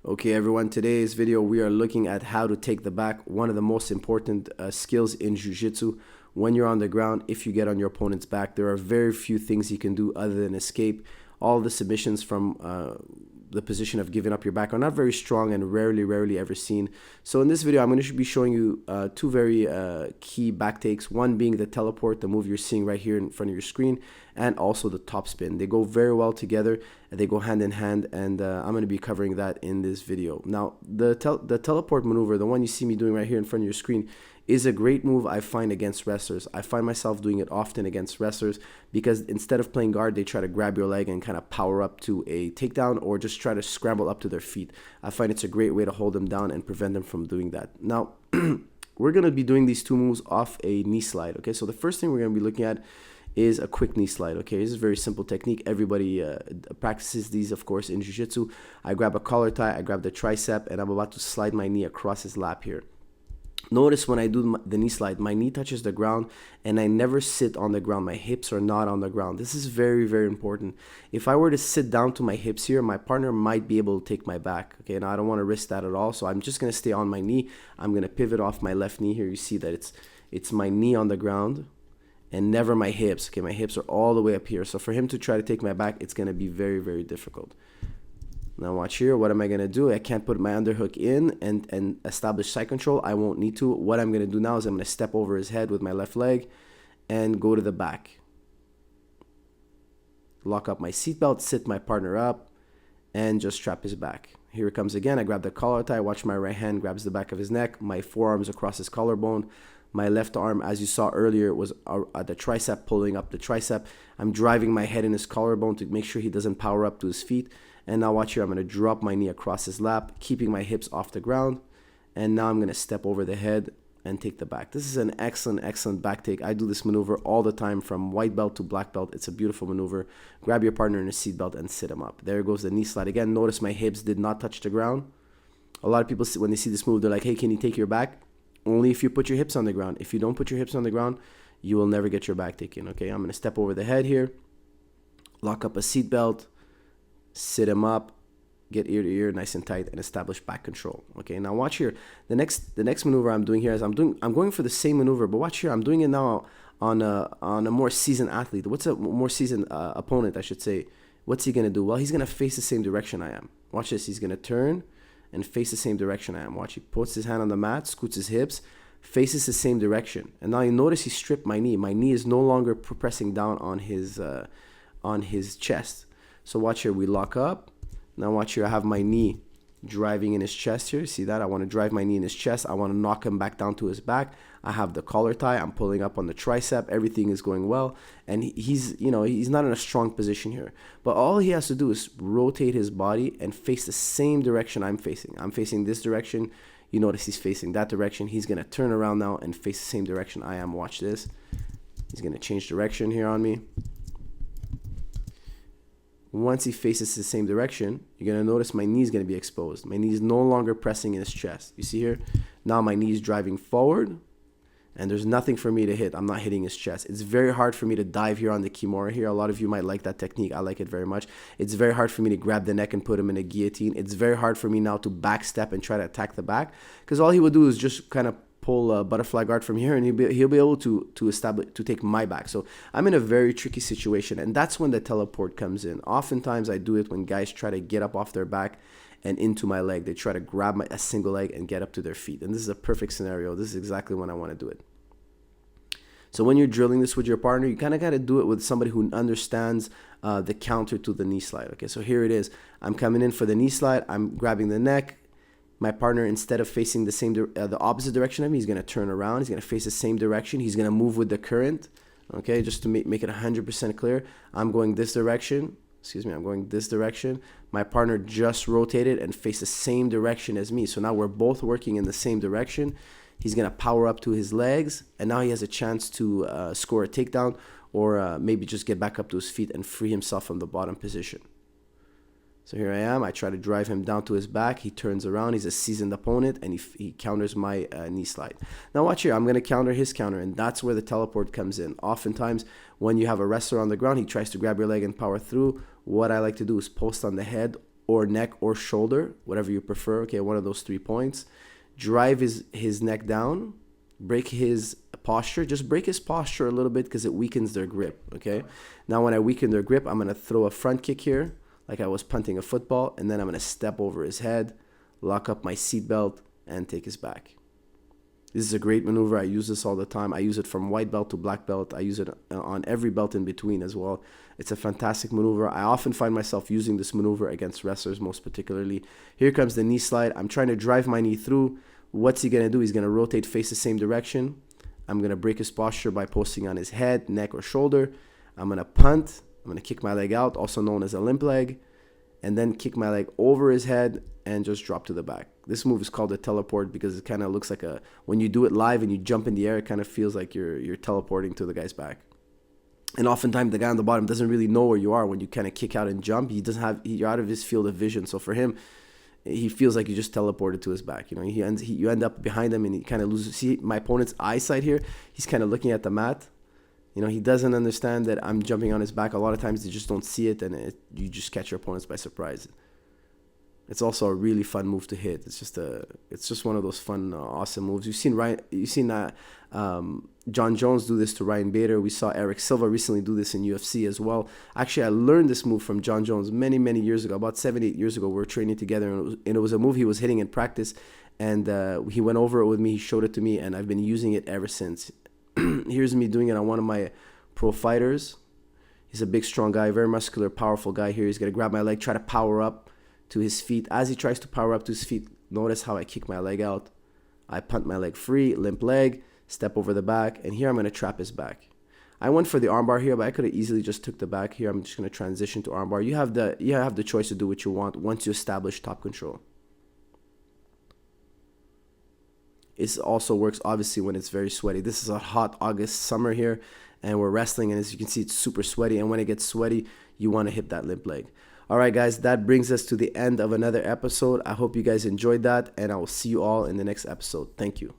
Okay, everyone, today's video we are looking at how to take the back, one of the most important skills in Jiu-Jitsu. When you're on the ground, if you get on your opponent's back, there are very few things you can do other than escape. All the submissions from the position of giving up your back are not very strong and rarely ever seen. So in this video, I'm going to be showing you two very key back takes, one being the teleport, the move you're seeing right here in front of your screen, and also the top spin. They go very well together, they go hand in hand, and I'm going to be covering that in this video. Now, the teleport maneuver, the one you see me doing right here in front of your screen, is a great move I find against wrestlers. I find myself doing it often against wrestlers because instead of playing guard, they try to grab your leg and kind of power up to a takedown or just try to scramble up to their feet. I find it's a great way to hold them down and prevent them from doing that. Now, we're going to be doing these two moves off a knee slide. Okay, so the first thing we're going to be looking at is a quick knee slide. Okay, this is a very simple technique. Everybody practices these, of course, in Jiu-Jitsu. I grab a collar tie, I grab the tricep, and I'm about to slide my knee across his lap here. Notice when I do the knee slide, my knee touches the ground and I never sit on the ground. My hips are not on the ground. This is very important. If I were to sit down to my hips here, my partner might be able to take my back. Okay, now I don't want to risk that at all. So I'm just going to stay on my knee. I'm going to pivot off my left knee here. You see that it's my knee on the ground and never my hips. Okay, my hips are all the way up here. So for him to try to take my back, it's going to be very difficult. Now watch here, what am I going to do? I can't put my underhook in and establish side control. I won't need to. What I'm going to do now is I'm going to step over his head with my left leg and go to the back. Lock up my seatbelt, sit my partner up, and just trap his back. Here it comes again. I grab the collar tie, watch my right hand grabs the back of his neck, my forearms across his collarbone. My left arm, as you saw earlier, was at the tricep, pulling up the tricep. I'm driving my head in his collarbone to make sure he doesn't power up to his feet. And now watch here, I'm going to drop my knee across his lap, keeping my hips off the ground. And now I'm going to step over the head and take the back. This is an excellent back take. I do this maneuver all the time from white belt to black belt. It's a beautiful maneuver. Grab your partner in a seat belt and sit him up. There goes the knee slide. Again, notice my hips did not touch the ground. A lot of people, when they see this move, they're like, hey, can you take your back? Only if you put your hips on the ground. If you don't put your hips on the ground, you will never get your back taken. Okay, I'm going to step over the head here, lock up a seat belt, sit him up, get ear to ear nice and tight, and establish back control. Okay, now watch here. The next maneuver I'm doing here is I'm going for the same maneuver, but watch here. I'm doing it now on a more seasoned athlete. What's a more seasoned opponent, I should say? What's he going to do? Well, he's going to face the same direction I am. Watch this. He's going to turn and face the same direction I am. Watch, he puts his hand on the mat, scoots his hips, faces the same direction. And now you notice he stripped my knee. My knee is no longer pressing down on his chest. So watch here, we lock up. Now watch here, I have my knee driving in his chest here. See that? I want to drive my knee in his chest. I want to knock him back down to his back. I have the collar tie. I'm pulling up on the tricep. Everything is going well. And he's not in a strong position here. But all he has to do is rotate his body and face the same direction I'm facing. I'm facing this direction. You notice he's facing that direction. He's going to turn around now and face the same direction I am. Watch this. He's going to change direction here on me. Once he faces the same direction, you're going to notice my knee is going to be exposed. My knee is no longer pressing in his chest. You see here? Now my knee is driving forward, and there's nothing for me to hit. I'm not hitting his chest. It's very hard for me to dive here on the Kimura here. A lot of you might like that technique. I like it very much. It's very hard for me to grab the neck and put him in a guillotine. It's very hard for me now to backstep and try to attack the back, because all he would do is just kind of pull a butterfly guard from here, and he'll be able to take my back. So I'm in a very tricky situation, and that's when the teleport comes in. Oftentimes I do it when guys try to get up off their back and into my leg. They try to grab a single leg and get up to their feet, and this is a perfect scenario. This is exactly when I want to do it. So when you're drilling this with your partner, you kind of got to do it with somebody who understands the counter to the knee slide. Okay, so here it is. I'm coming in for the knee slide. I'm grabbing the neck. My partner, instead of facing the opposite direction of me, he's going to turn around. He's going to face the same direction. He's going to move with the current. Okay, just to make it 100% clear, I'm going this direction. I'm going this direction. My partner just rotated and faced the same direction as me. So now we're both working in the same direction. He's going to power up to his legs, and now he has a chance to score a takedown or maybe just get back up to his feet and free himself from the bottom position. So here I am. I try to drive him down to his back. He turns around. He's a seasoned opponent, and he counters my knee slide. Now watch here. I'm going to counter his counter, and that's where the teleport comes in. Oftentimes, when you have a wrestler on the ground, he tries to grab your leg and power through. What I like to do is post on the head or neck or shoulder, whatever you prefer. Okay, one of those 3 points. Drive his neck down. Break his posture. Just break his posture a little bit because it weakens their grip. Okay. Now when I weaken their grip, I'm going to throw a front kick here like I was punting a football. And then I'm going to step over his head, lock up my seatbelt, and take his back. This is a great maneuver. I use this all the time. I use it from white belt to black belt. I use it on every belt in between as well. It's a fantastic maneuver. I often find myself using this maneuver against wrestlers, most particularly. Here comes the knee slide. I'm trying to drive my knee through. What's he going to do? He's going to rotate, face the same direction. I'm going to break his posture by posting on his head, neck, or shoulder. I'm going to punt. I'm going to kick my leg out, also known as a limp leg, and then kick my leg over his head and just drop to the back. This move is called a teleport because it kind of looks like when you do it live and you jump in the air, it kind of feels like you're teleporting to the guy's back. And oftentimes the guy on the bottom doesn't really know where you are when you kind of kick out and jump. You're out of his field of vision. So for him, he feels like you just teleported to his back. You know, you end up behind him and he kind of loses. See my opponent's eyesight here? He's kind of looking at the mat. You know, he doesn't understand that I'm jumping on his back. A lot of times they just don't see it, and you just catch your opponents by surprise. It's also a really fun move to hit. It's just one of those fun, awesome moves. You've seen John Jones do this to Ryan Bader. We saw Eric Silva recently do this in UFC as well. Actually, I learned this move from John Jones many, many years ago, about 7-8 years ago. We were training together, and it was a move he was hitting in practice, and he went over it with me. He showed it to me, and I've been using it ever since. Here's me doing it on one of my pro fighters. He's a big, strong guy, very muscular, powerful guy here. He's going to grab my leg, try to power up to his feet. As he tries to power up to his feet, notice how I kick my leg out. I punt my leg free, limp leg, step over the back, and here I'm going to trap his back. I went for the armbar here, but I could have easily just took the back here. I'm just going to transition to armbar. You have the choice to do what you want once you establish top control. It also works obviously when it's very sweaty. This is a hot August summer here, and we're wrestling, and as you can see, it's super sweaty, and when it gets sweaty, you want to hit that limp leg. All right, guys, that brings us to the end of another episode. I hope you guys enjoyed that, and I will see you all in the next episode. Thank you.